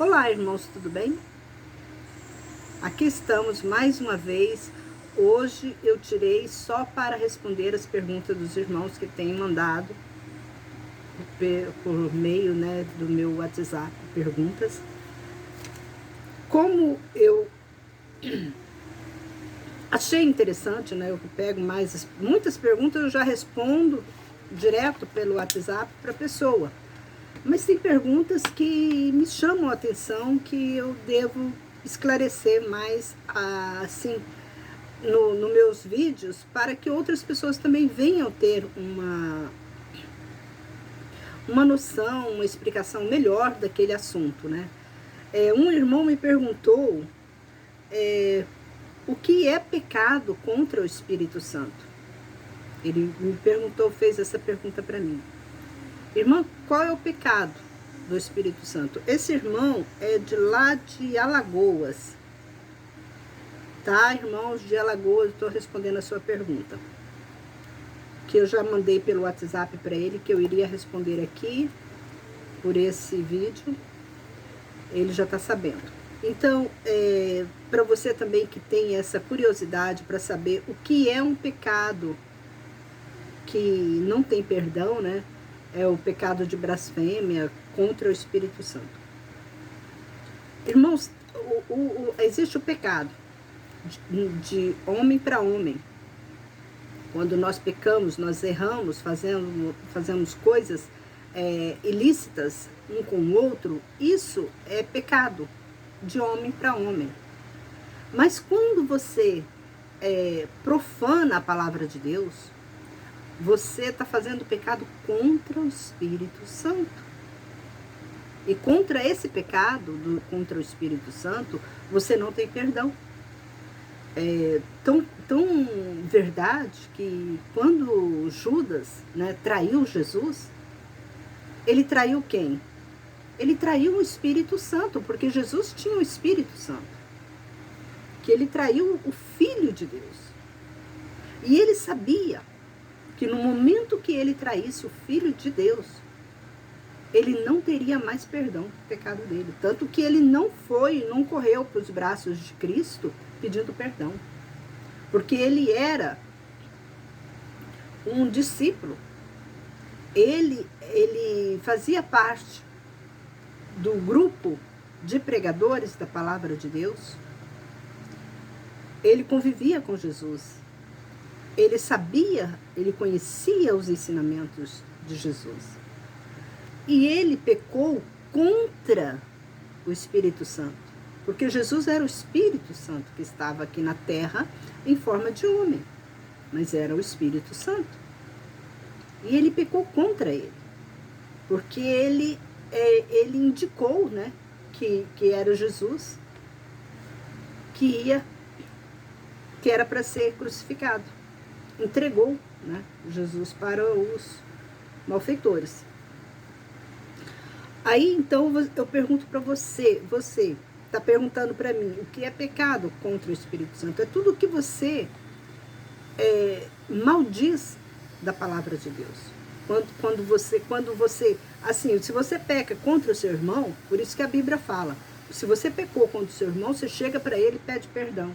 Olá, irmãos, tudo bem? Aqui estamos mais uma vez. Hoje eu tirei só para responder as perguntas dos irmãos que têm mandado por meio, né, do meu WhatsApp, perguntas. Como eu achei interessante, né, eu pego muitas perguntas, eu já respondo direto pelo WhatsApp para a pessoa. Mas tem perguntas que me chamam a atenção, que eu devo esclarecer mais, assim, nos meus vídeos, para que outras pessoas também venham ter uma noção, uma explicação melhor daquele assunto, né? Um irmão me perguntou o que é pecado contra o Espírito Santo. Ele me perguntou, fez essa pergunta para mim. Irmã, qual é o pecado do Espírito Santo? Esse irmão é de lá de Alagoas. Tá, irmãos de Alagoas, estou respondendo a sua pergunta. Que eu já mandei pelo WhatsApp para ele, que eu iria responder aqui, por esse vídeo. Ele já está sabendo. Então, para você também que tem essa curiosidade para saber o que é um pecado que não tem perdão, né? É o pecado de blasfêmia contra o Espírito Santo. Irmãos, existe o pecado de homem para homem. Quando nós pecamos, nós erramos, fazemos coisas ilícitas um com o outro, isso é pecado de homem para homem. Mas quando você profana a palavra de Deus, você está fazendo pecado contra o Espírito Santo. E contra esse pecado, contra o Espírito Santo, você não tem perdão. Tão verdade que quando Judas, né, traiu Jesus, ele traiu quem? Ele traiu o Espírito Santo, porque Jesus tinha o Espírito Santo. Que ele traiu o Filho de Deus. E ele sabia que no momento que ele traísse o Filho de Deus, ele não teria mais perdão do pecado dele. Tanto que ele não correu para os braços de Cristo pedindo perdão. Porque ele era um discípulo. Ele fazia parte do grupo de pregadores da palavra de Deus. Ele convivia com Jesus. Ele sabia, ele conhecia os ensinamentos de Jesus. E ele pecou contra o Espírito Santo. Porque Jesus era o Espírito Santo que estava aqui na terra em forma de homem. Mas era o Espírito Santo. E ele pecou contra ele. Porque ele indicou, né, que era Jesus que era para ser crucificado. Entregou, né, Jesus para os malfeitores. Aí, então, eu pergunto para você está perguntando para mim, o que é pecado contra o Espírito Santo? É tudo que você maldiz da palavra de Deus. Quando você, assim, se você peca contra o seu irmão, por isso que a Bíblia fala, se você pecou contra o seu irmão, você chega para ele e pede perdão.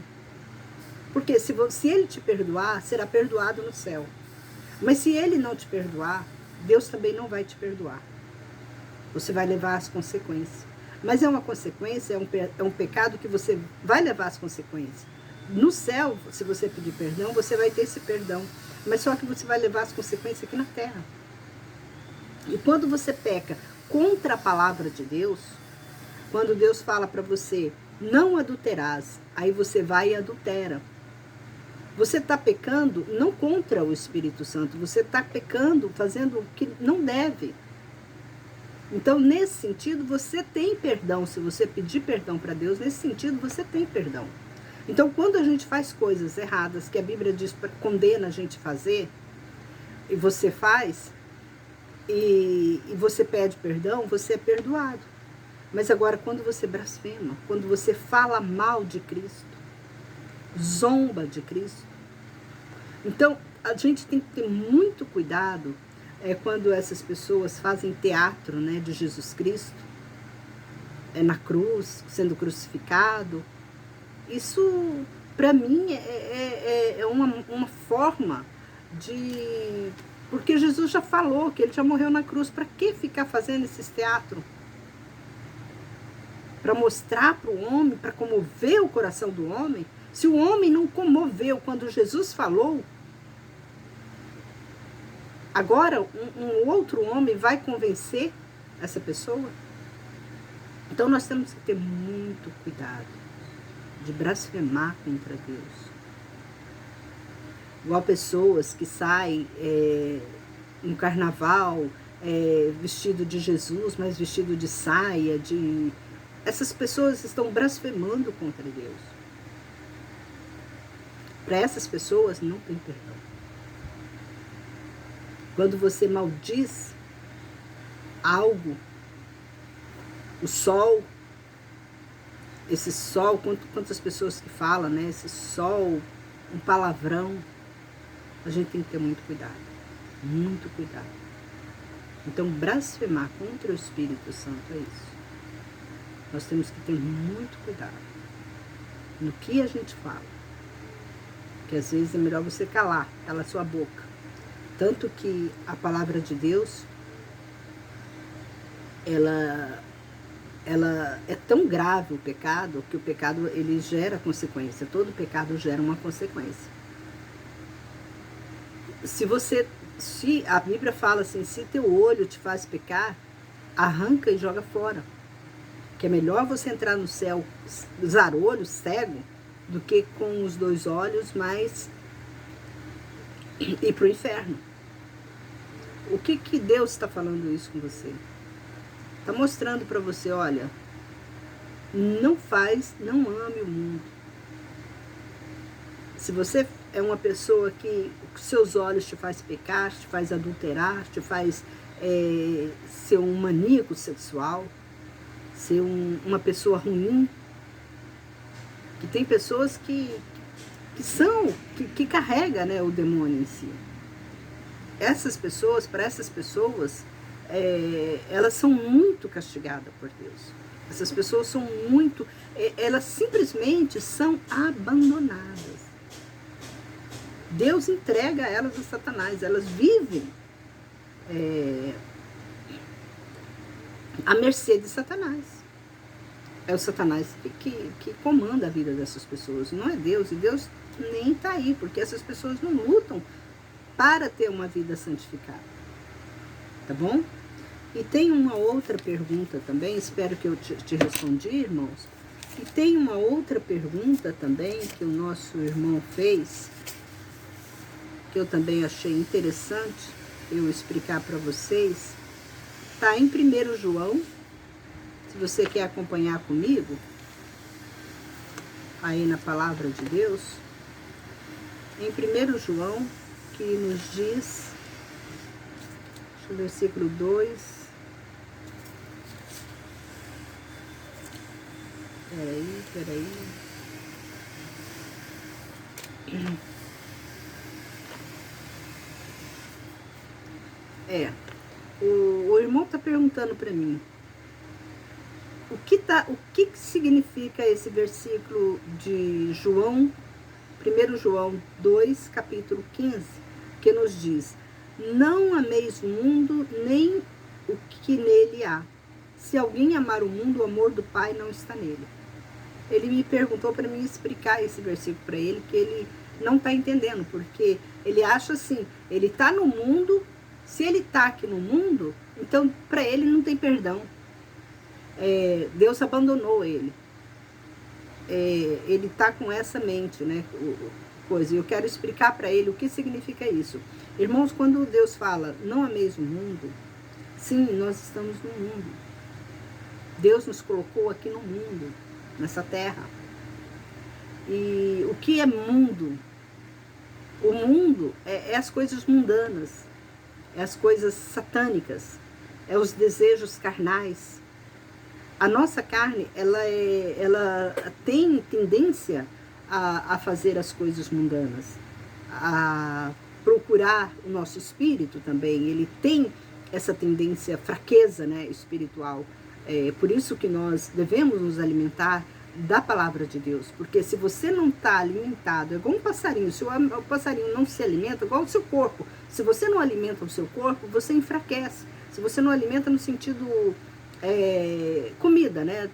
Porque se ele te perdoar, será perdoado no céu. Mas se ele não te perdoar, Deus também não vai te perdoar. Você vai levar as consequências. Mas é uma consequência, é um pecado que você vai levar as consequências. No céu, se você pedir perdão, você vai ter esse perdão. Mas só que você vai levar as consequências aqui na terra. E quando você peca contra a palavra de Deus, quando Deus fala para você, não adulterás, aí você vai e adultera. Você está pecando não contra o Espírito Santo, você está pecando, fazendo o que não deve. Então, nesse sentido, você tem perdão. Se você pedir perdão para Deus, nesse sentido, você tem perdão. Então, quando a gente faz coisas erradas, que a Bíblia diz, condena a gente fazer, e você faz, e você pede perdão, você é perdoado. Mas agora, quando você blasfema, quando você fala mal de Cristo, zomba de Cristo, então, a gente tem que ter muito cuidado quando essas pessoas fazem teatro, né, de Jesus Cristo. na cruz, sendo crucificado. Isso, para mim, é uma forma de... Porque Jesus já falou que ele já morreu na cruz. Para que ficar fazendo esses teatros? Para mostrar para o homem, para comover o coração do homem? Se o homem não comoveu quando Jesus falou, agora um outro homem vai convencer essa pessoa? Então nós temos que ter muito cuidado de blasfemar contra Deus. Igual pessoas que saem no carnaval vestido de Jesus, mas vestido de saia, essas pessoas estão blasfemando contra Deus. Para essas pessoas não tem perdão. Quando você maldiz algo, o sol, esse sol, quantas pessoas que falam, né? Esse sol, um palavrão, a gente tem que ter muito cuidado. Muito cuidado. Então, blasfemar contra o Espírito Santo é isso. Nós temos que ter muito cuidado no que a gente fala. Que às vezes é melhor você calar a sua boca. Tanto que a palavra de Deus, ela é tão grave o pecado, que o pecado ele gera consequência. Todo pecado gera uma consequência. Se a Bíblia fala assim, se teu olho te faz pecar, arranca e joga fora. Que é melhor você entrar no céu zarolho, cego, do que com os 2 olhos, mas ir para o inferno. O que Deus está falando isso com você? Está mostrando para você, olha, não ame o mundo. Se você é uma pessoa que seus olhos te faz pecar, te faz adulterar, te faz ser um maníaco sexual, ser uma pessoa ruim, que tem pessoas que carregam, né, o demônio em si. Para essas pessoas, elas são muito castigadas por Deus. Essas pessoas são muito... elas simplesmente são abandonadas. Deus entrega elas a Satanás. Elas vivem à mercê de Satanás. É o Satanás que comanda a vida dessas pessoas. Não é Deus. E Deus nem está aí, porque essas pessoas não lutam para ter uma vida santificada. Tá bom? E tem uma outra pergunta também, espero que eu te respondi, irmãos. E tem uma outra pergunta também que o nosso irmão fez, que eu também achei interessante eu explicar para vocês. Está em 1 João, se você quer acompanhar comigo, aí na palavra de Deus, em 1 João, que nos diz, o versículo 2, peraí, o irmão está perguntando para mim, o que significa esse versículo de João, 1 João 2, capítulo 15, que nos diz: não ameis o mundo, nem o que nele há. Se alguém amar o mundo, o amor do Pai não está nele. Ele me perguntou para mim explicar esse versículo para ele, que ele não está entendendo, porque ele acha assim, ele está no mundo, se ele está aqui no mundo, então para ele não tem perdão. Deus abandonou ele. Ele está com essa mente, né? Eu quero explicar para ele o que significa isso. Irmãos, quando Deus fala, não ameis o mundo, sim, nós estamos no mundo. Deus nos colocou aqui no mundo, nessa terra. E o que é mundo? O mundo é as coisas mundanas, é as coisas satânicas, é os desejos carnais. A nossa carne, ela tem tendência a fazer as coisas mundanas, a procurar o nosso espírito também. Ele tem essa tendência, fraqueza, né, espiritual, É por isso que nós devemos nos alimentar da palavra de Deus, porque se você não está alimentado, é igual um passarinho, se o passarinho não se alimenta, igual o seu corpo, se você não alimenta o seu corpo, você enfraquece. Se você não alimenta no sentido comida, né?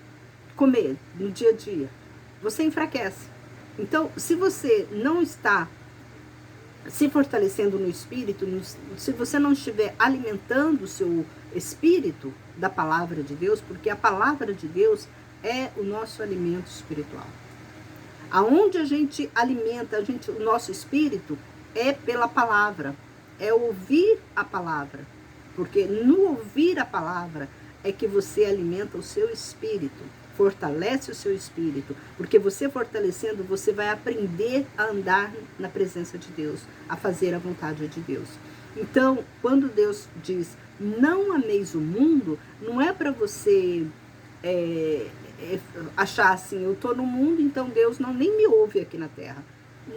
Comer no dia a dia, você enfraquece. Então, se você não está se fortalecendo no espírito, se você não estiver alimentando o seu espírito da palavra de Deus, porque a palavra de Deus é o nosso alimento espiritual. Aonde a gente alimenta o nosso espírito é pela palavra, é ouvir a palavra. Porque no ouvir a palavra é que você alimenta o seu espírito, fortalece o seu espírito. Porque você fortalecendo, você vai aprender a andar na presença de Deus, a fazer a vontade de Deus. Então, quando Deus diz, não ameis o mundo, não é para você achar assim, eu estou no mundo, então Deus nem me ouve aqui na terra.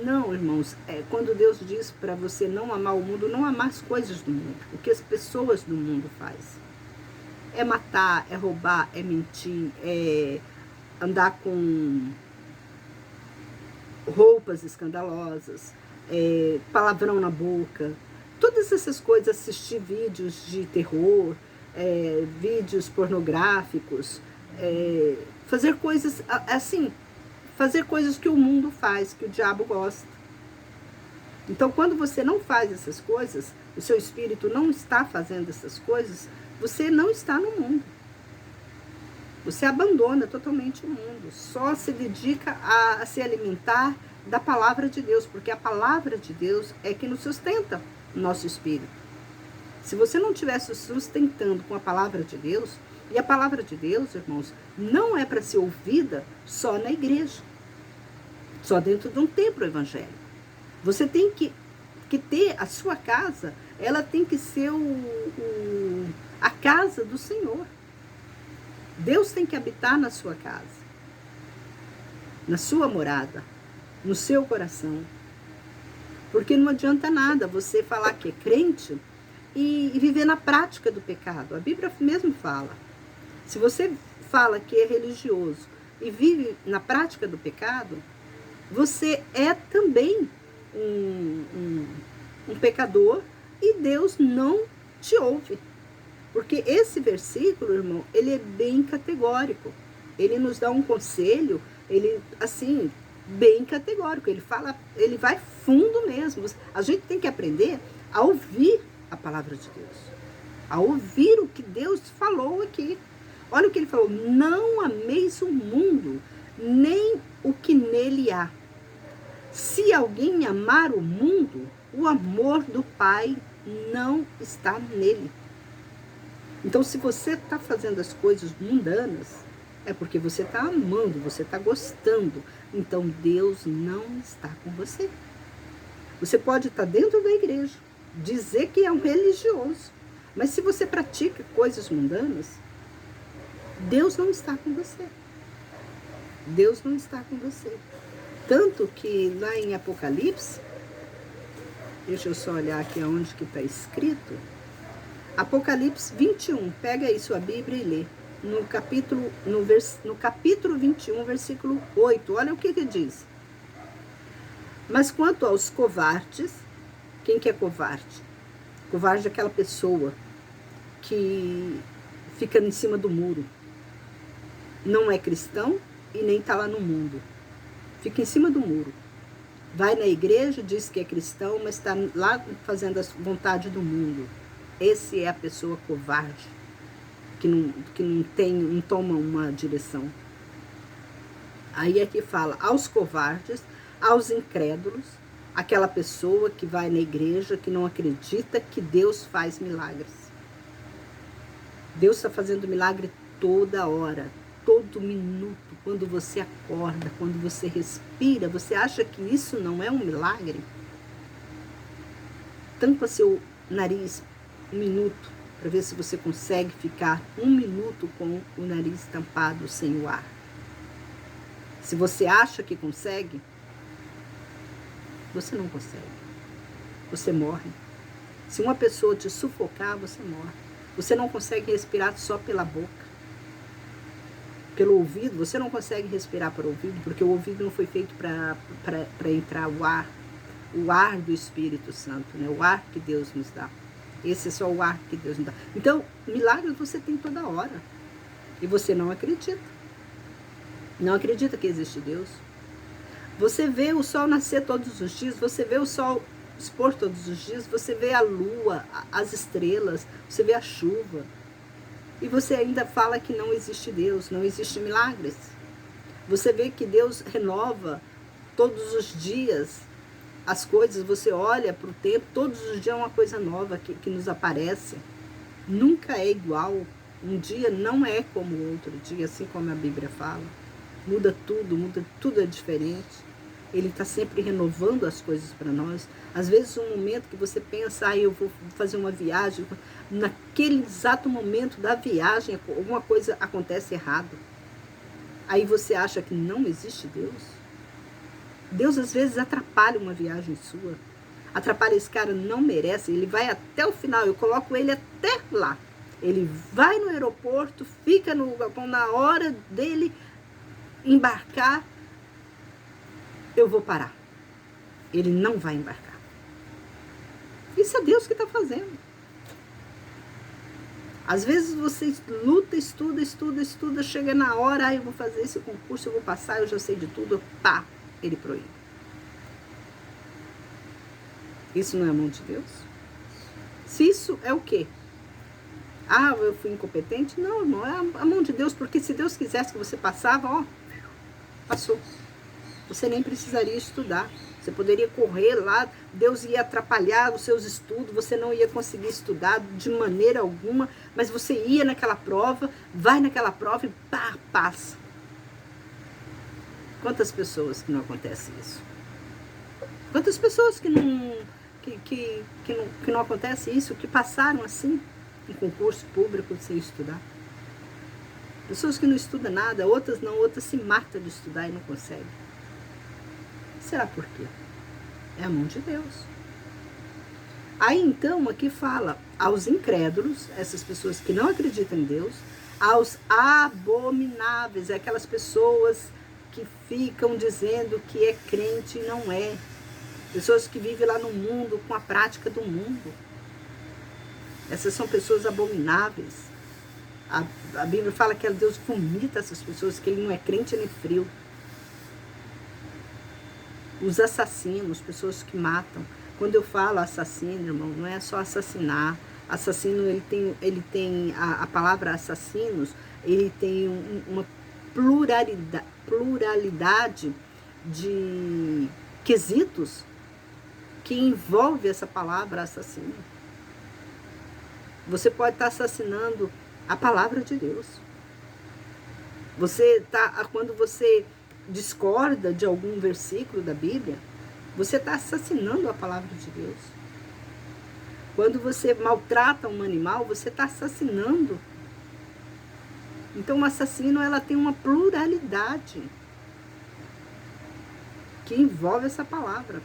Não, irmãos, quando Deus diz para você não amar o mundo, não amar as coisas do mundo, o que as pessoas do mundo fazem. É matar, é roubar, é mentir, é andar com roupas escandalosas, palavrão na boca, todas essas coisas, assistir vídeos de terror, vídeos pornográficos, fazer coisas assim, fazer coisas que o mundo faz, que o diabo gosta. Então, quando você não faz essas coisas, o seu espírito não está fazendo essas coisas, você não está no mundo. Você abandona totalmente o mundo, só se dedica a se alimentar da palavra de Deus, porque a palavra de Deus é que nos sustenta o nosso espírito. Se você não estiver se sustentando com a palavra de Deus, e a palavra de Deus, irmãos, não é para ser ouvida só na igreja, só dentro de um templo evangélico. Você tem que ter a sua casa, ela tem que ser a casa do Senhor. Deus tem que habitar na sua casa, na sua morada, no seu coração. Porque não adianta nada você falar que é crente e viver na prática do pecado. A Bíblia mesmo fala. Se você fala que é religioso e vive na prática do pecado, você é também um pecador e Deus não te ouve. Porque esse versículo, irmão, ele é bem categórico. Ele nos dá um conselho, ele, assim, bem categórico. Ele fala, ele vai fundo mesmo. A gente tem que aprender a ouvir a palavra de Deus, a ouvir o que Deus falou aqui. Olha o que ele falou: não ameis o mundo, nem o que nele há. Se alguém amar o mundo, o amor do Pai não está nele. Então, se você está fazendo as coisas mundanas, é porque você está amando, você está gostando. Então, Deus não está com você. Você pode estar dentro da igreja, dizer que é um religioso, mas se você pratica coisas mundanas, Deus não está com você. Deus não está com você. Tanto que lá em Apocalipse, deixa eu só olhar aqui aonde que está escrito, Apocalipse 21, pega aí sua Bíblia e lê. No capítulo 21, versículo 8, olha o que diz. Mas quanto aos covardes, quem que é covarde? Covarde é aquela pessoa que fica em cima do muro. Não é cristão e nem está lá no mundo. Fica em cima do muro. Vai na igreja, diz que é cristão, mas está lá fazendo a vontade do mundo. Esse é a pessoa covarde, que não toma uma direção. Aí é que fala aos covardes, aos incrédulos, aquela pessoa que vai na igreja, que não acredita que Deus faz milagres. Deus está fazendo milagre toda hora, todo minuto, quando você acorda, quando você respira. Você acha que isso não é um milagre? Tampa seu nariz 1 minuto, para ver se você consegue ficar 1 minuto com o nariz tampado, sem o ar. Se você acha que consegue, você não consegue. Você morre. Se uma pessoa te sufocar, você morre. Você não consegue respirar só pela boca. pelo ouvido, você não consegue respirar por ouvido, porque o ouvido não foi feito para entrar o ar do Espírito Santo, né? O ar que Deus nos dá. Esse é só o ar que Deus nos dá. Então, milagres você tem toda hora. E você não acredita. Não acredita que existe Deus. Você vê o sol nascer todos os dias, você vê o sol expor todos os dias, você vê a lua, as estrelas, você vê a chuva. E você ainda fala que não existe Deus, não existe milagres. Você vê que Deus renova todos os dias as coisas, você olha para o tempo, todos os dias é uma coisa nova que nos aparece. Nunca é igual. Um dia não é como o outro dia, assim como a Bíblia fala. Muda tudo é diferente. Ele está sempre renovando as coisas para nós. Às vezes um momento que você pensa, eu vou fazer uma viagem, naquele exato momento da viagem, alguma coisa acontece errado. Aí você acha que não existe Deus? Deus às vezes atrapalha uma viagem sua. Atrapalha, esse cara não merece, ele vai até o final, eu coloco ele até lá. Ele vai no aeroporto, fica no galpão, na hora dele embarcar, eu vou parar. Ele não vai embarcar. Isso é Deus que está fazendo. Às vezes você luta, estuda, chega na hora, eu vou fazer esse concurso, eu vou passar, eu já sei de tudo, pá, ele proíbe. Isso não é a mão de Deus? Se isso é o quê? Ah, eu fui incompetente? Não, irmão, é a mão de Deus, porque se Deus quisesse que você passava, ó, passou. Você nem precisaria estudar. Você poderia correr lá, Deus ia atrapalhar os seus estudos, você não ia conseguir estudar de maneira alguma, mas você ia naquela prova, vai naquela prova e pá, passa. Quantas pessoas que não acontece isso? Quantas pessoas que não acontece isso, que passaram assim, em concurso público sem estudar? Pessoas que não estudam nada, outras se matam de estudar e não conseguem. Será por quê? É a mão de Deus. Aí então aqui fala aos incrédulos, essas pessoas que não acreditam em Deus, aos abomináveis, aquelas pessoas que ficam dizendo que é crente e não é. Pessoas que vivem lá no mundo com a prática do mundo. Essas são pessoas abomináveis. A Bíblia fala que Deus vomita essas pessoas, que ele não é crente nem frio. Os assassinos, pessoas que matam. Quando eu falo assassino, irmão, não é só assassinar. Assassino, ele tem a palavra assassinos, ele tem uma pluralidade de quesitos que envolve essa palavra assassino. Você pode estar assassinando a palavra de Deus. Quando você discorda de algum versículo da Bíblia, você está assassinando a palavra de Deus. Quando você maltrata um animal, você está assassinando. Então, o assassino, ela tem uma pluralidade que envolve essa palavra,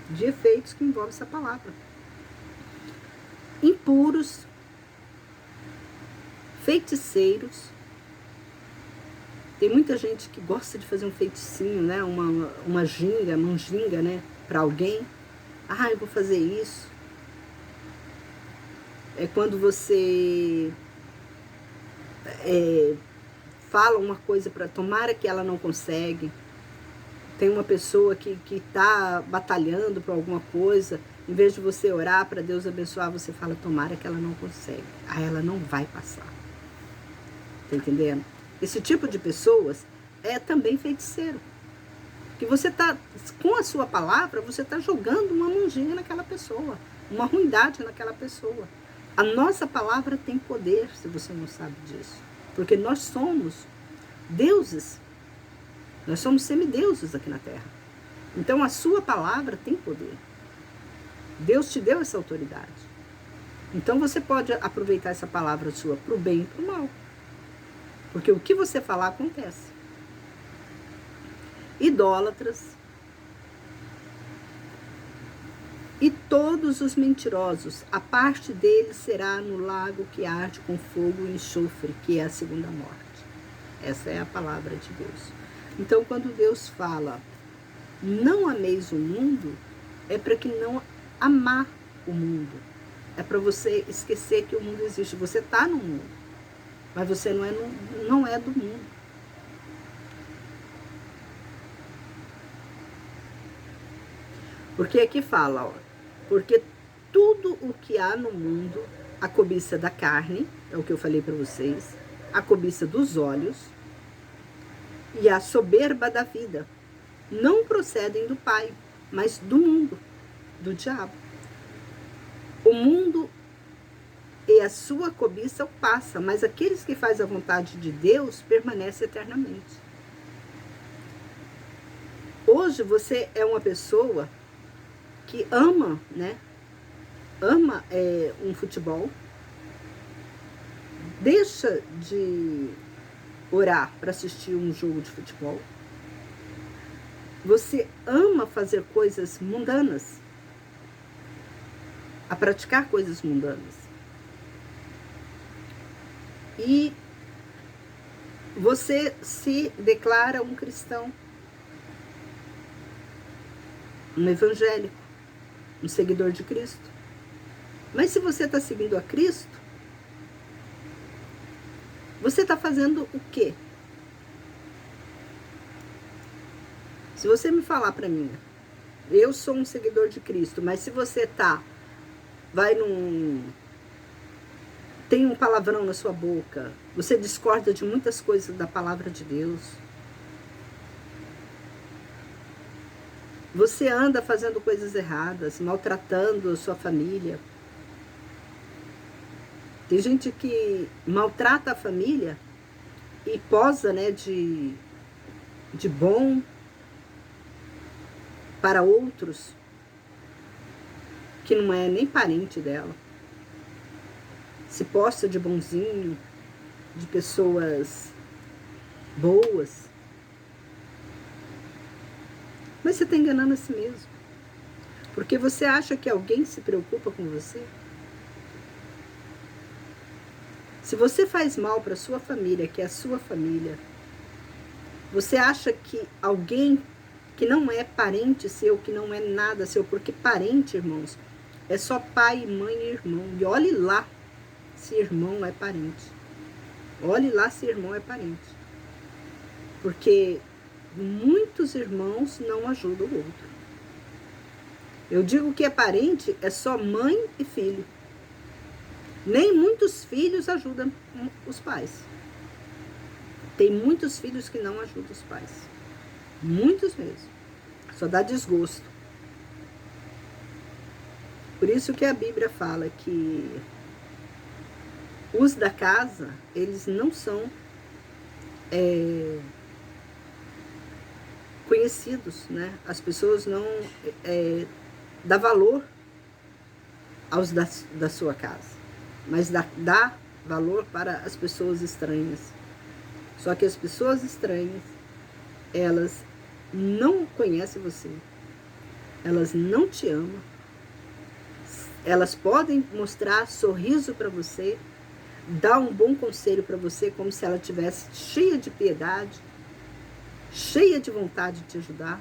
de efeitos que envolve essa palavra. Impuros, feiticeiros. Tem muita gente que gosta de fazer um feiticinho, né? Uma manjinga, né? Para alguém. Ah, eu vou fazer isso. É quando você fala uma coisa para tomara que ela não consegue. Tem uma pessoa que está batalhando por alguma coisa. Em vez de você orar para Deus abençoar, você fala tomara que ela não consegue. Aí ela não vai passar. Tá entendendo? Esse tipo de pessoas é também feiticeiro. Que você está, com a sua palavra, você está jogando uma manjinha naquela pessoa, uma ruindade naquela pessoa. A nossa palavra tem poder, se você não sabe disso. Porque nós somos deuses. Nós somos semideuses aqui na Terra. Então a sua palavra tem poder. Deus te deu essa autoridade. Então você pode aproveitar essa palavra sua para o bem e para o mal. Porque o que você falar acontece. Idólatras e todos os mentirosos, a parte deles será no lago que arde com fogo e enxofre, que é a segunda morte. Essa é a palavra de Deus. Então, quando Deus fala, não ameis o mundo, é para que não amar o mundo. É para você esquecer que o mundo existe. Você está no mundo, mas você não é do mundo. Porque aqui fala, ó, porque tudo o que há no mundo, a cobiça da carne, é o que eu falei para vocês, a cobiça dos olhos e a soberba da vida, não procedem do Pai, mas do mundo, do diabo. O mundo e a sua cobiça passa, mas aqueles que fazem a vontade de Deus permanecem eternamente. Hoje você é uma pessoa que ama, né? Ama um futebol, deixa de orar para assistir um jogo de futebol. Você ama fazer coisas mundanas, a praticar coisas mundanas. E você se declara um cristão, um evangélico, um seguidor de Cristo. Mas se você está seguindo a Cristo, você está fazendo o quê? Se você me falar para mim, eu sou um seguidor de Cristo, mas se você tem um palavrão na sua boca, você discorda de muitas coisas da palavra de Deus, você anda fazendo coisas erradas, maltratando a sua família. Tem gente que maltrata a família e posa, né, de bom para outros que não é nem parente dela. Se posta de bonzinho, de pessoas boas. Mas você está enganando a si mesmo. Porque você acha que alguém se preocupa com você? Se você faz mal para a sua família, que é a sua família, você acha que alguém que não é parente seu, que não é nada seu, porque parente, irmãos, é só pai, mãe e irmão. E olhe lá se irmão é parente. Olhe lá se irmão é parente. Porque muitos irmãos não ajudam o outro. Eu digo que é parente, é só mãe e filho. Nem muitos filhos ajudam os pais. Tem muitos filhos que não ajudam os pais. Muitos mesmo. Só dá desgosto. Por isso que a Bíblia fala que os da casa, eles não são conhecidos, né? As pessoas não dão valor aos da sua casa, mas dá valor para as pessoas estranhas. Só que as pessoas estranhas, elas não conhecem você, elas não te amam, elas podem mostrar sorriso para você, dar um bom conselho para você, como se ela tivesse cheia de piedade, cheia de vontade de te ajudar,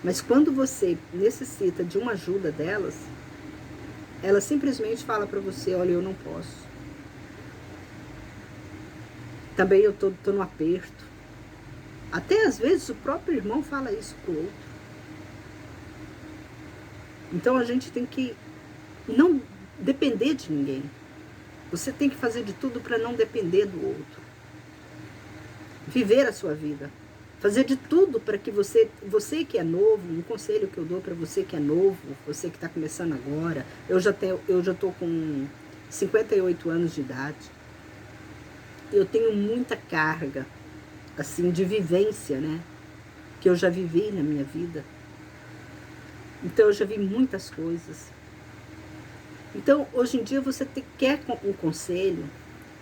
mas quando você necessita de uma ajuda delas, ela simplesmente fala para você, olha, eu não posso. Também eu tô no aperto. Até às vezes o próprio irmão fala isso pro outro. Então a gente tem que não depender de ninguém. Você tem que fazer de tudo para não depender do outro. Viver a sua vida. Fazer de tudo para que você que é novo, um conselho que eu dou para você que é novo, você que está começando agora, eu já estou com 58 anos de idade, eu tenho muita carga, assim, de vivência, né, que eu já vivi na minha vida, então eu já vi muitas coisas. Então, hoje em dia, você quer um conselho,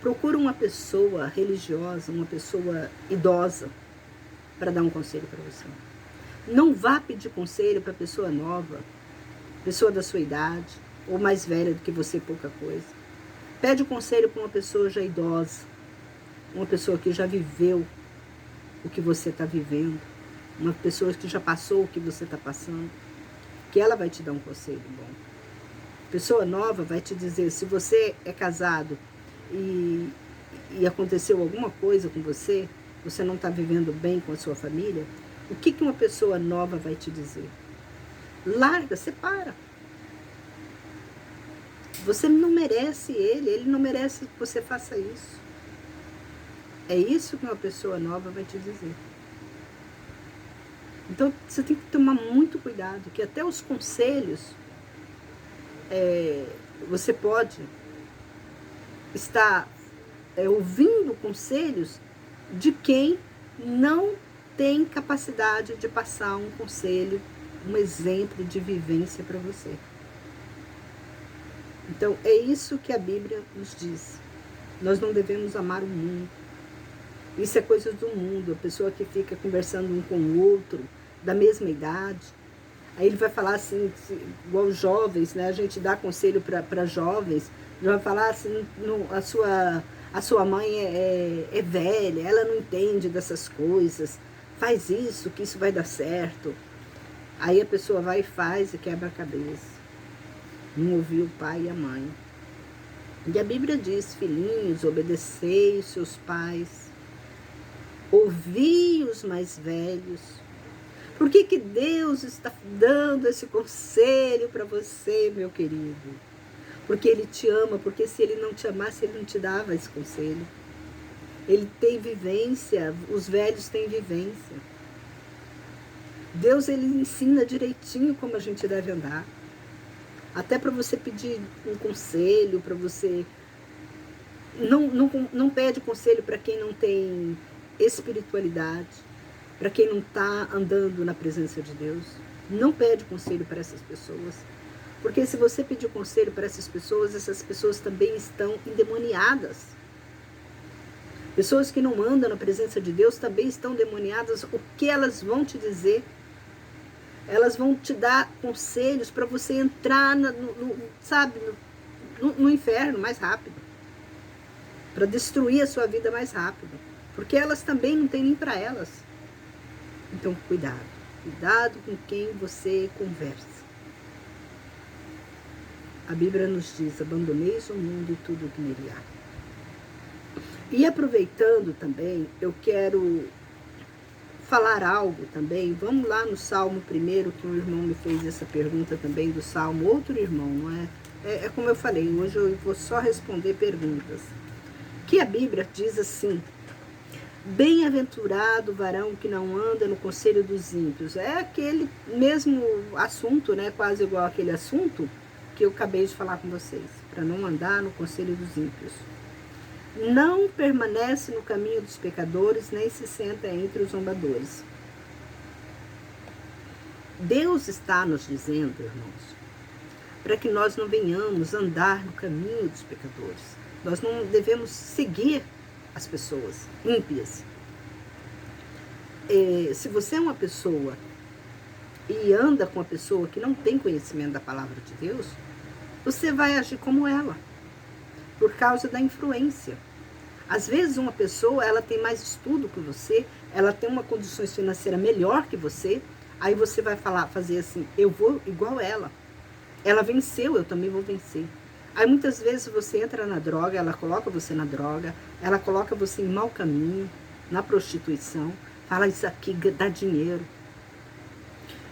procura uma pessoa religiosa, uma pessoa idosa, para dar um conselho para você. Não vá pedir conselho para pessoa nova, pessoa da sua idade, ou mais velha do que você, pouca coisa. Pede um conselho para uma pessoa já idosa, uma pessoa que já viveu o que você está vivendo, uma pessoa que já passou o que você está passando, que ela vai te dar um conselho bom. Pessoa nova vai te dizer, se você é casado e aconteceu alguma coisa com você, você não está vivendo bem com a sua família, o que uma pessoa nova vai te dizer? Larga, separa. Você não merece ele não merece que você faça isso. É isso que uma pessoa nova vai te dizer. Então, você tem que tomar muito cuidado, que até os conselhos, você pode estar ouvindo conselhos de quem não tem capacidade de passar um conselho, um exemplo de vivência para você. Então, é isso que a Bíblia nos diz. Nós não devemos amar o mundo. Isso é coisa do mundo, a pessoa que fica conversando um com o outro, da mesma idade. Aí ele vai falar assim, igual os jovens, né? A gente dá conselho para jovens, já vai falar assim, a sua mãe é velha, ela não entende dessas coisas, faz isso, que isso vai dar certo. Aí a pessoa vai e faz e quebra a cabeça. Não ouviu o pai e a mãe. E a Bíblia diz, filhinhos, obedecei os seus pais, ouvi os mais velhos. Por que Deus está dando esse conselho para você, meu querido? Porque Ele te ama, porque se Ele não te amasse, Ele não te dava esse conselho. Ele tem vivência, os velhos têm vivência. Deus, Ele ensina direitinho como a gente deve andar. Até para você pedir um conselho, para você... Não pede conselho para quem não tem espiritualidade, para quem não está andando na presença de Deus. Não pede conselho para essas pessoas. Porque se você pedir conselho para essas pessoas também estão endemoniadas. Pessoas que não andam na presença de Deus também estão demoniadas. O que elas vão te dizer? Elas vão te dar conselhos para você entrar no inferno mais rápido. Para destruir a sua vida mais rápido. Porque elas também não têm nem para elas. Então, cuidado. Cuidado com quem você conversa. A Bíblia nos diz, abandoneis o mundo e tudo o que nele há. E aproveitando também, eu quero falar algo também. Vamos lá no Salmo primeiro, que um irmão me fez essa pergunta também do Salmo. Outro irmão, não é? É como eu falei, hoje eu vou só responder perguntas. Que a Bíblia diz assim, bem-aventurado o varão que não anda no conselho dos ímpios. É aquele mesmo assunto, né? Quase igual aquele assunto que eu acabei de falar com vocês. Para não andar no conselho dos ímpios. Não permanece no caminho dos pecadores, nem se senta entre os zombadores. Deus está nos dizendo, irmãos, para que nós não venhamos andar no caminho dos pecadores. Nós não devemos seguir as pessoas ímpias. Se você é uma pessoa e anda com uma pessoa que não tem conhecimento da palavra de Deus, você vai agir como ela, por causa da influência. Às vezes uma pessoa, ela tem mais estudo que você, ela tem uma condição financeira melhor que você, aí você vai fazer assim, eu vou igual ela. Ela venceu, eu também vou vencer. Aí muitas vezes você entra na droga, ela coloca você na droga, ela coloca você em mau caminho, na prostituição, fala isso aqui dá dinheiro.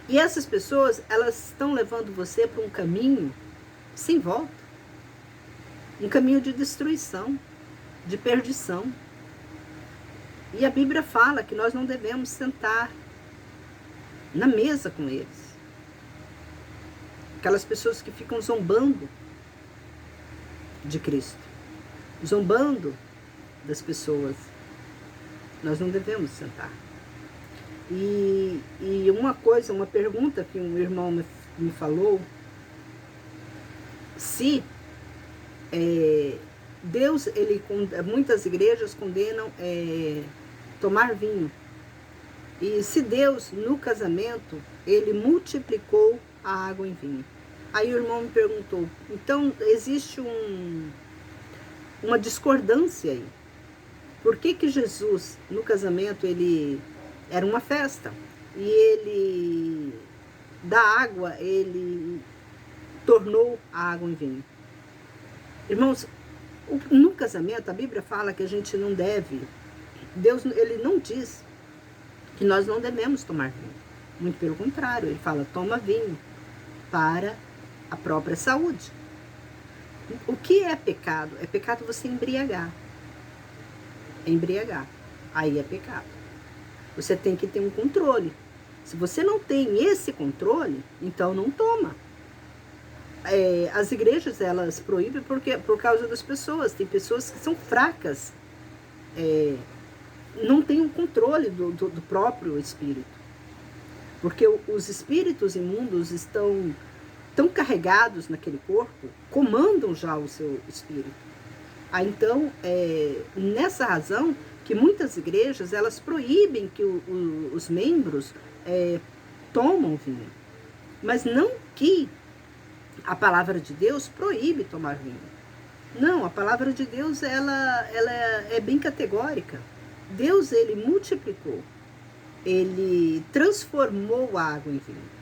E essas pessoas, elas estão levando você para um caminho sem volta. Um caminho de destruição, de perdição. E a Bíblia fala que nós não devemos sentar na mesa com eles. Aquelas pessoas que ficam zombando de Cristo, zombando das pessoas, nós não devemos sentar. E uma pergunta que um irmão me falou, se Deus, muitas igrejas condenam tomar vinho, e se Deus no casamento, Ele multiplicou a água em vinho. Aí o irmão me perguntou, então existe uma discordância aí. Por que que Jesus, no casamento, ele era uma festa? E ele, da água, ele tornou a água em vinho. Irmãos, no casamento, a Bíblia fala que a gente não deve, Deus, ele não diz que nós não devemos tomar vinho. Muito pelo contrário, ele fala, toma vinho para a própria saúde. O que é pecado? É pecado você embriagar. Embriagar. Aí é pecado. Você tem que ter um controle. Se você não tem esse controle, então não toma. As igrejas, elas proíbem por causa das pessoas. Tem pessoas que são fracas. Não tem um controle do próprio espírito. Porque os espíritos imundos estão tão carregados naquele corpo, comandam já o seu espírito. Então, nessa razão que muitas igrejas, elas proíbem que os membros tomam vinho. Mas não que a palavra de Deus proíbe tomar vinho. Não, a palavra de Deus, ela é bem categórica. Deus, ele multiplicou, ele transformou a água em vinho.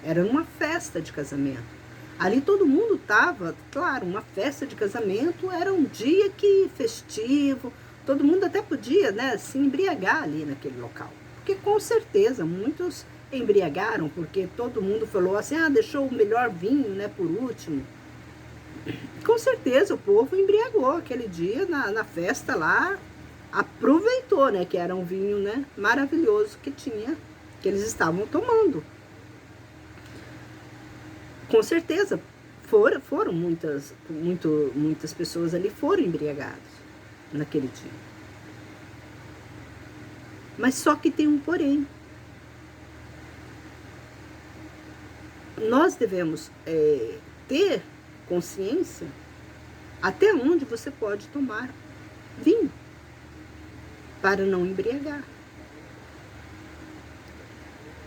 Era uma festa de casamento. Ali todo mundo estava, claro, uma festa de casamento, era um dia festivo, todo mundo até podia, né, se embriagar ali naquele local. Porque com certeza muitos embriagaram, porque todo mundo falou assim, deixou o melhor vinho, né, por último. Com certeza o povo embriagou aquele dia na festa lá, aproveitou, né, que era um vinho, né, maravilhoso que eles estavam tomando. Com certeza foram muitas pessoas ali foram embriagadas naquele dia. Mas só que tem um porém. Nós devemos ter consciência até onde você pode tomar vinho para não embriagar.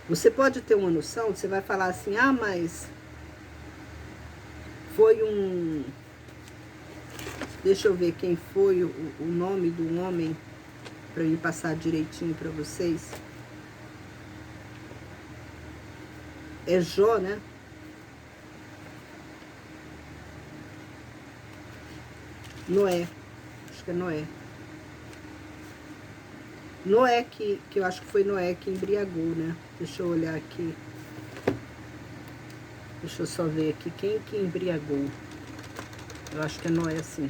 Você pode ter uma noção, você vai falar assim, mas foi deixa eu ver quem foi o nome do homem, para eu passar direitinho para vocês. É Jó, né? Noé, acho que é Noé. Noé que eu acho que foi Noé que embriagou, né? Deixa eu olhar aqui. Deixa eu só ver aqui quem que embriagou. Eu acho que é Noé, sim.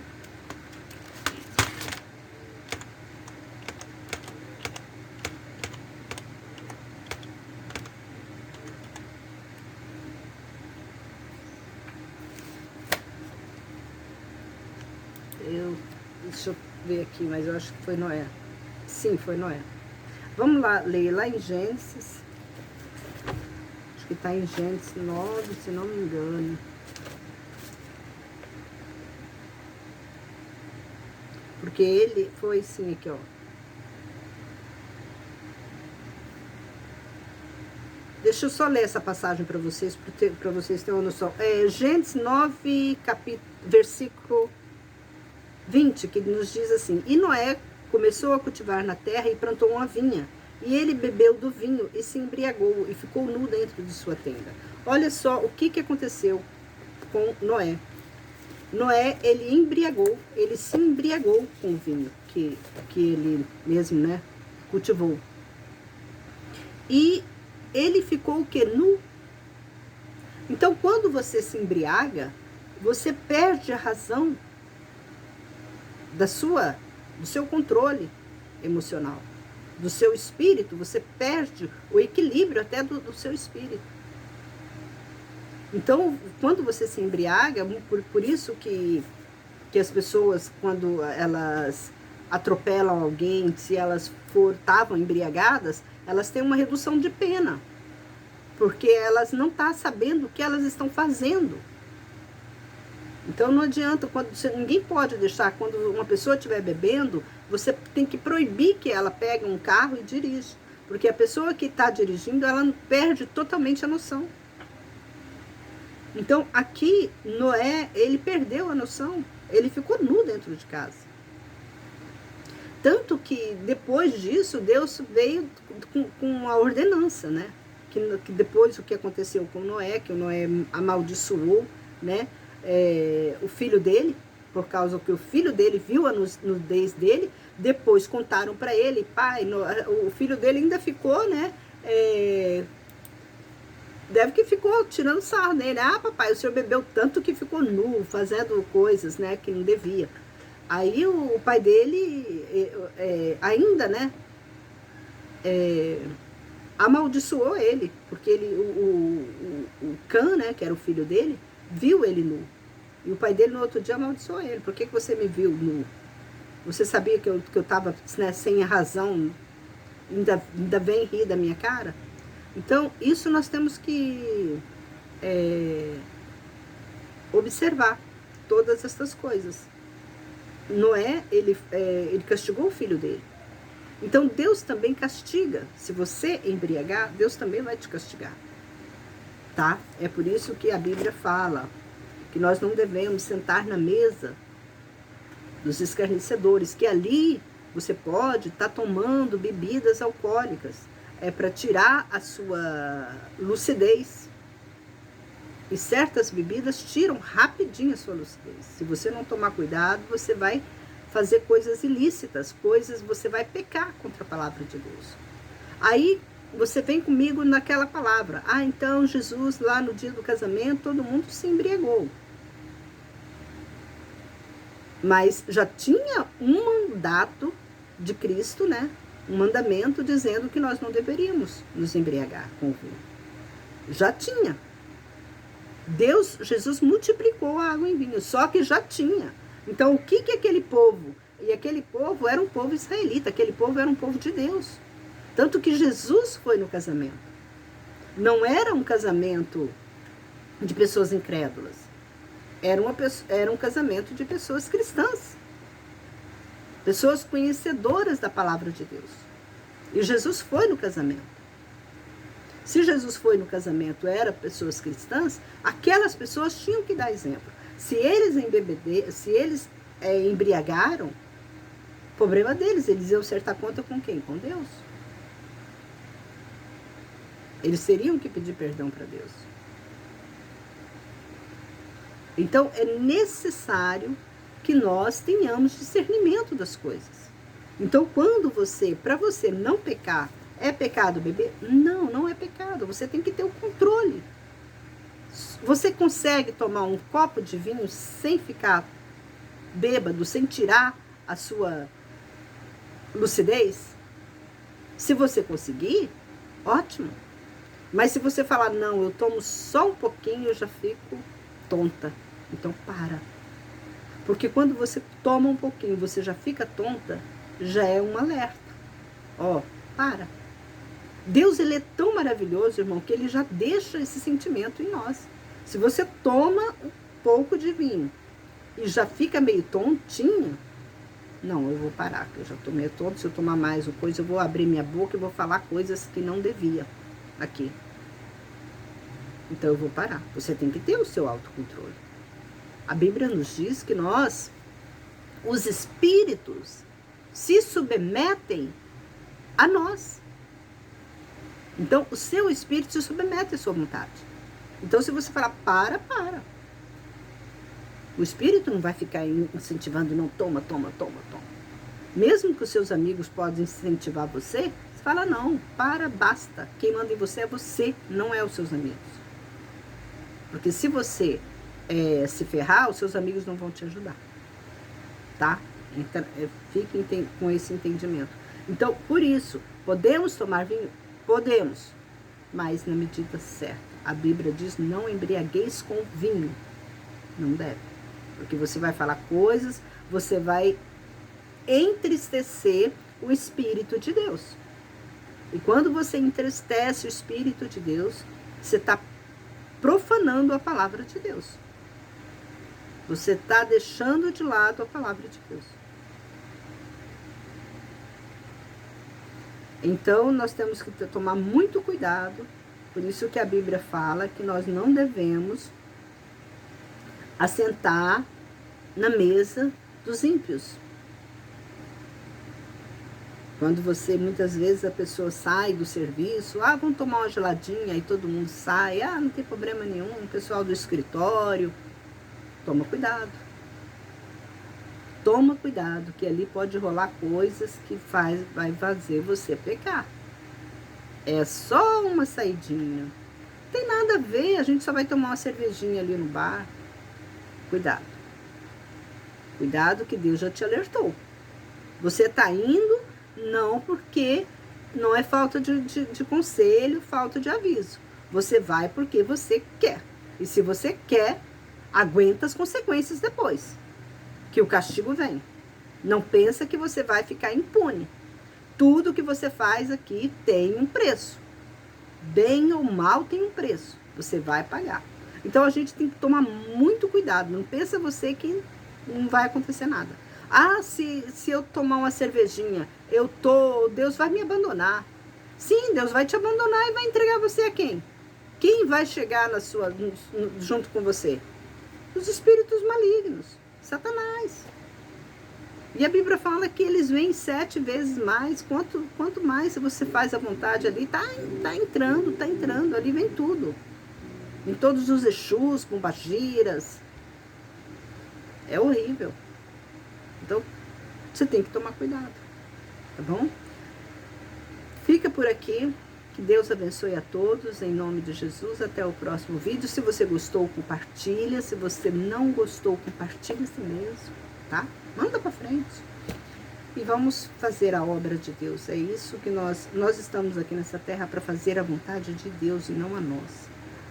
Deixa eu ver aqui, mas eu acho que foi Noé. Sim, foi Noé. Vamos lá, ler lá em Gênesis. Acho que está em Gênesis 9, se não me engano. Porque ele foi assim aqui, ó. Deixa eu só ler essa passagem para vocês terem uma noção. Gênesis 9, versículo 20, que nos diz assim: E Noé começou a cultivar na terra e plantou uma vinha. E ele bebeu do vinho e se embriagou e ficou nu dentro de sua tenda. Olha só o que aconteceu com Noé. Noé, ele se embriagou com o vinho que ele mesmo, né, cultivou. E ele ficou o quê? Nu. Então, quando você se embriaga, você perde a razão do seu controle emocional, do seu espírito, você perde o equilíbrio até do seu espírito. Então, quando você se embriaga, por isso que as pessoas, quando elas atropelam alguém, se elas estavam embriagadas, elas têm uma redução de pena, porque elas não estão sabendo o que elas estão fazendo. Então não adianta, ninguém pode deixar, quando uma pessoa estiver bebendo, você tem que proibir que ela pegue um carro e dirija. Porque a pessoa que está dirigindo, ela perde totalmente a noção. Então aqui, Noé, ele perdeu a noção, ele ficou nu dentro de casa. Tanto que depois disso, Deus veio com a ordenança, né? Que depois o que aconteceu com Noé, que o Noé amaldiçoou, né? O filho dele, por causa que o filho dele viu a nudez dele, depois contaram para ele, pai, o filho dele ainda ficou, né? Deve que ficou tirando sarro nele. Ah, papai, o senhor bebeu tanto que ficou nu, fazendo coisas, né, que não devia. Aí o pai dele ainda, né, amaldiçoou ele, porque o Cã, né, que era o filho dele, viu ele nu. E o pai dele no outro dia amaldiçoou ele. Por que você me viu nu? Você sabia que eu estava, né, sem razão, ainda vem rir da minha cara? Então, isso nós temos que observar, todas essas coisas. Noé, ele castigou o filho dele. Então, Deus também castiga. Se você embriagar, Deus também vai te castigar. Tá? É por isso que a Bíblia fala que nós não devemos sentar na mesa dos escarnecedores, que ali você pode estar tomando bebidas alcoólicas, para tirar a sua lucidez. E certas bebidas tiram rapidinho a sua lucidez. Se você não tomar cuidado, você vai fazer coisas ilícitas, você vai pecar contra a palavra de Deus. Aí você vem comigo naquela palavra. Ah, então Jesus lá no dia do casamento, todo mundo se embriagou. Mas já tinha um mandato de Cristo, né? Um mandamento dizendo que nós não deveríamos nos embriagar com o vinho. Já tinha. Jesus multiplicou a água em vinho, só que já tinha. Então, o que aquele povo? E aquele povo era um povo israelita, aquele povo era um povo de Deus. Tanto que Jesus foi no casamento. Não era um casamento de pessoas incrédulas. Era um casamento de pessoas cristãs. Pessoas conhecedoras da palavra de Deus. E Jesus foi no casamento. Se Jesus foi no casamento, eram pessoas cristãs, aquelas pessoas tinham que dar exemplo. Se eles embriagaram, problema deles, eles iam acertar conta com quem? Com Deus. Eles teriam que pedir perdão para Deus. Então, é necessário que nós tenhamos discernimento das coisas. Então, para você não pecar, é pecado beber? Não, não é pecado. Você tem que ter o controle. Você consegue tomar um copo de vinho sem ficar bêbado, sem tirar a sua lucidez? Se você conseguir, ótimo. Mas se você falar, não, eu tomo só um pouquinho, eu já fico tonta. Então, para. Porque quando você toma um pouquinho, você já fica tonta, já é um alerta. Ó, para. Deus, ele é tão maravilhoso, irmão, que ele já deixa esse sentimento em nós. Se você toma um pouco de vinho e já fica meio tontinho, não, eu vou parar, que eu já tomei todo, se eu tomar mais uma coisa, eu vou abrir minha boca e vou falar coisas que não devia aqui. Então eu vou parar. Você tem que ter o seu autocontrole. A Bíblia nos diz que os espíritos, se submetem a nós. Então, o seu espírito se submete à sua vontade. Então, se você falar, para. O espírito não vai ficar incentivando, não, toma. Mesmo que os seus amigos podem incentivar você, você fala, não, basta. Quem manda em você é você, não é os seus amigos. Porque se você se ferrar, os seus amigos não vão te ajudar. Tá? Então, fiquem com esse entendimento. Então, por isso, podemos tomar vinho? Podemos, mas na medida certa. A Bíblia diz, não embriagueis com vinho. Não deve. Porque você vai falar coisas, você vai entristecer o Espírito de Deus. E quando você entristece o Espírito de Deus, você está profanando a palavra de Deus. Você está deixando de lado a palavra de Deus. Então, nós temos que tomar muito cuidado. Por isso que a Bíblia fala que nós não devemos assentar na mesa dos ímpios. Quando você, muitas vezes, a pessoa sai do serviço, vamos tomar uma geladinha, aí todo mundo sai, não tem problema nenhum, o pessoal do escritório, toma cuidado. Toma cuidado, que ali pode rolar coisas que vai fazer você pecar. É só uma saidinha. Não tem nada a ver, a gente só vai tomar uma cervejinha ali no bar. Cuidado. Cuidado que Deus já te alertou. Você está indo não porque não é falta de conselho, falta de aviso. Você vai porque você quer. E se você quer, aguenta as consequências depois. Que o castigo vem. Não pensa que você vai ficar impune. Tudo que você faz aqui tem um preço. Bem ou mal tem um preço. Você vai pagar. Então a gente tem que tomar muito cuidado. Não pensa você que não vai acontecer nada. Se eu tomar uma cervejinha, Deus vai me abandonar. Sim, Deus vai te abandonar e vai entregar você a quem? Quem vai chegar junto com você? Os espíritos malignos. Satanás. E a Bíblia fala que eles vêm 7 vezes mais. Quanto mais você faz a vontade ali, tá entrando, ali vem tudo. Em todos os Exus, pombagiras. É horrível. Então, você tem que tomar cuidado. Tá bom? Fica por aqui. Que Deus abençoe a todos, em nome de Jesus. Até o próximo vídeo. Se você gostou, compartilha. Se você não gostou, compartilha assim mesmo, tá? Manda pra frente. E vamos fazer a obra de Deus. É isso que nós estamos aqui nessa terra para fazer a vontade de Deus e não a nossa.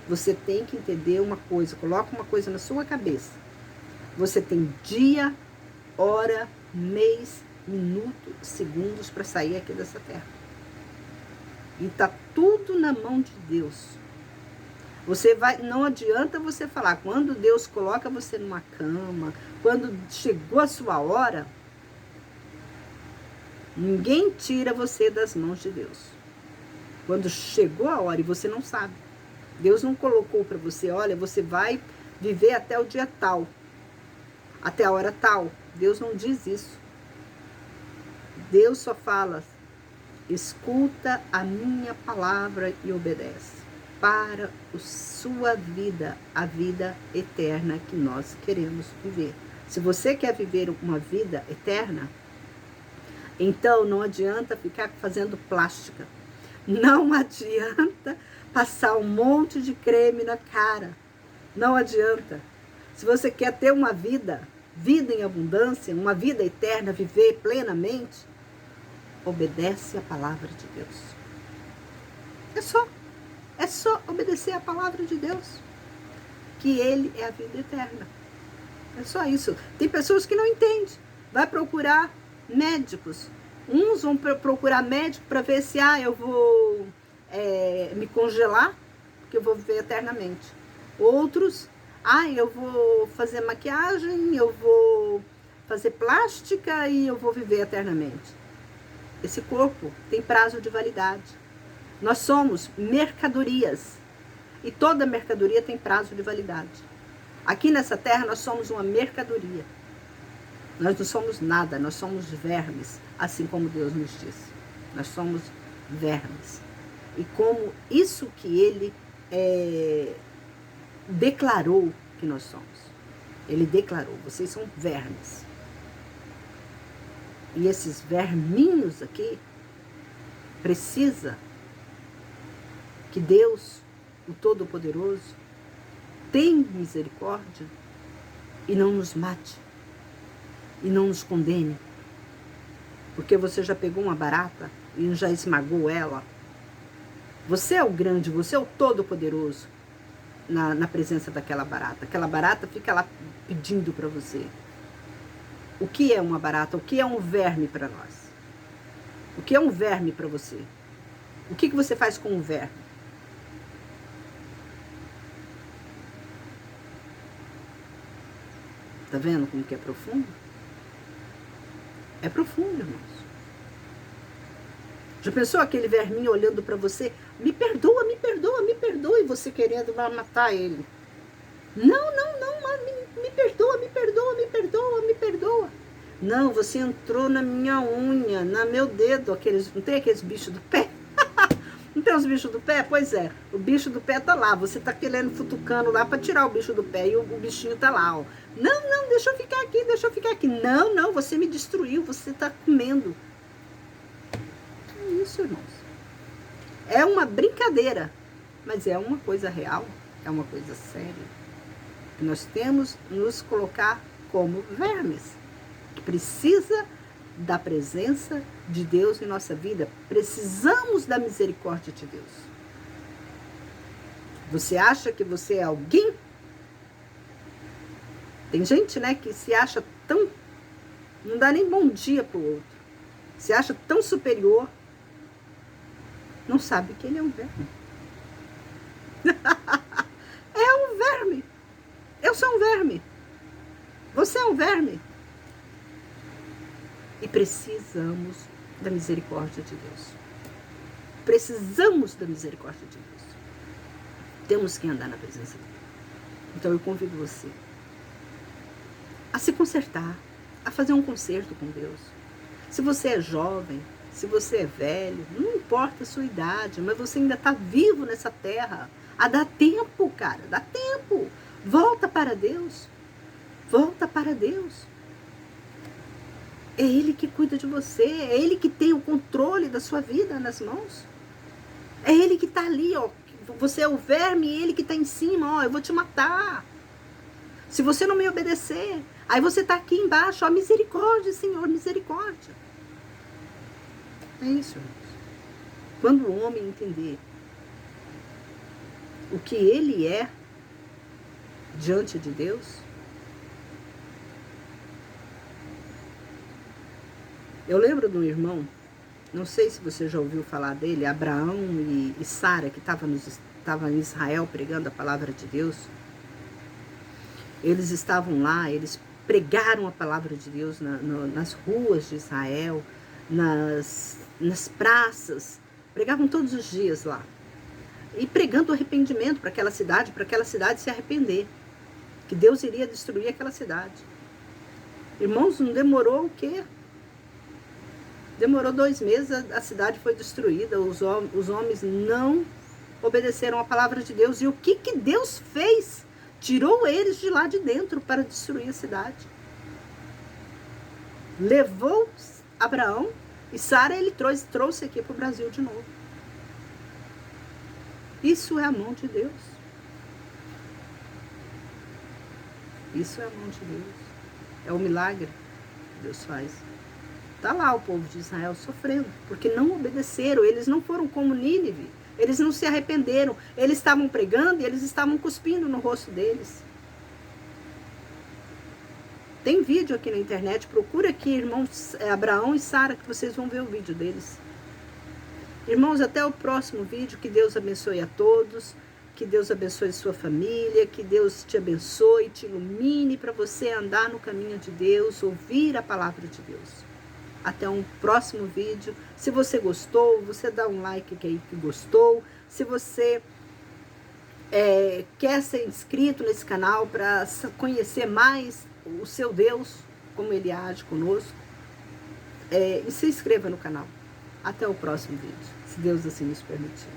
Você tem que entender uma coisa. Coloca uma coisa na sua cabeça. Você tem dia, hora, mês, minuto, segundos para sair aqui dessa terra. E tá tudo na mão de Deus. Não adianta você falar, quando Deus coloca você numa cama, quando chegou a sua hora, ninguém tira você das mãos de Deus. Quando chegou a hora e você não sabe, Deus não colocou para você, olha, você vai viver até o dia tal, até a hora tal. Deus não diz isso. Deus só fala, escuta a minha palavra e obedece. Para a sua vida, a vida eterna que nós queremos viver. Se você quer viver uma vida eterna, então não adianta ficar fazendo plástica. Não adianta passar um monte de creme na cara. Não adianta. Se você quer ter uma vida em abundância, uma vida eterna, viver plenamente, obedece a palavra de Deus. É só obedecer a palavra de Deus, que Ele é a vida eterna. É só isso. Tem pessoas que não entendem. Vai procurar médicos. Uns vão procurar médico para ver se eu vou me congelar, porque eu vou viver eternamente. Outros, eu vou fazer maquiagem, eu vou fazer plástica e eu vou viver eternamente. Esse corpo tem prazo de validade. Nós somos mercadorias. E toda mercadoria tem prazo de validade. Aqui nessa terra nós somos uma mercadoria. Nós não somos nada, nós somos vermes, assim como Deus nos disse. Nós somos vermes. E como isso que Ele declarou que nós somos. Ele declarou, vocês são vermes. E esses verminhos aqui precisa que Deus, o Todo-Poderoso, tenha misericórdia e não nos mate e não nos condene. Porque você já pegou uma barata e já esmagou ela. Você é o grande, você é o Todo-Poderoso na presença daquela barata. Aquela barata fica lá pedindo para você. O que é uma barata? O que é um verme para nós? O que é um verme para você? O que você faz com um verme? Tá vendo como que é profundo? É profundo, irmãos. Já pensou aquele verminho olhando para você? Me perdoa, me perdoa, me perdoa. E você querendo matar ele. Não, me perdoa, me perdoa, me perdoa, me perdoa. Não, você entrou na minha unha, no meu dedo, não tem aqueles bichos do pé? Não tem os bichos do pé? Pois é, o bicho do pé tá lá, você tá querendo, futucando lá para tirar o bicho do pé e o bichinho tá lá, ó. Não, deixa eu ficar aqui, deixa eu ficar aqui. Não, você me destruiu, você tá comendo. É isso, irmãos. É uma brincadeira, mas é uma coisa real, é uma coisa séria. Que nós temos nos colocar como vermes. Precisa da presença de Deus em nossa vida. Precisamos da misericórdia de Deus. Você acha que você é alguém? Tem gente, né, que se acha tão... Não dá nem bom dia pro outro. Se acha tão superior. Não sabe que ele é um verme. É um verme. Eu sou um verme. Você é um verme. E precisamos da misericórdia de Deus. Precisamos da misericórdia de Deus. Temos que andar na presença dele. Então eu convido você a se consertar, a fazer um conserto com Deus. Se você é jovem, se você é velho, não importa a sua idade, mas você ainda está vivo nessa terra. Dá tempo, cara, dá tempo. Volta para Deus. Volta para Deus. É Ele que cuida de você. É Ele que tem o controle da sua vida nas mãos. É Ele que está ali, ó. Você é o verme e Ele que está em cima, ó. Eu vou te matar. Se você não me obedecer. Aí você está aqui embaixo, ó. Misericórdia, Senhor, misericórdia. É isso, irmãos. Quando o homem entender o que ele é diante de Deus, eu lembro de um irmão, não sei se você já ouviu falar dele, Abraão e Sara, que estavam em Israel pregando a palavra de Deus. Eles estavam lá, eles pregaram a palavra de Deus nas ruas de Israel, nas praças, pregavam todos os dias lá. E pregando arrependimento para aquela cidade se arrepender. Que Deus iria destruir aquela cidade. Irmãos, não demorou o quê? Demorou 2 meses, a cidade foi destruída. Os homens não obedeceram a palavra de Deus. E o que Deus fez? Tirou eles de lá de dentro para destruir a cidade. Levou Abraão e Sara, ele trouxe aqui para o Brasil de novo. Isso é a mão de Deus. Isso é a mão de Deus. É o milagre que Deus faz. Está lá o povo de Israel sofrendo, porque não obedeceram. Eles não foram como Nínive. Eles não se arrependeram. Eles estavam pregando e eles estavam cuspindo no rosto deles. Tem vídeo aqui na internet. Procura aqui, irmãos Abraão e Sara, que vocês vão ver o vídeo deles. Irmãos, até o próximo vídeo. Que Deus abençoe a todos. Que Deus abençoe sua família. Que Deus te abençoe, te ilumine para você andar no caminho de Deus, ouvir a palavra de Deus. Até um próximo vídeo. Se você gostou, você dá um like aí que gostou. Se você quer ser inscrito nesse canal para conhecer mais o seu Deus, como Ele age conosco, e se inscreva no canal. Até o próximo vídeo, se Deus assim nos permitir.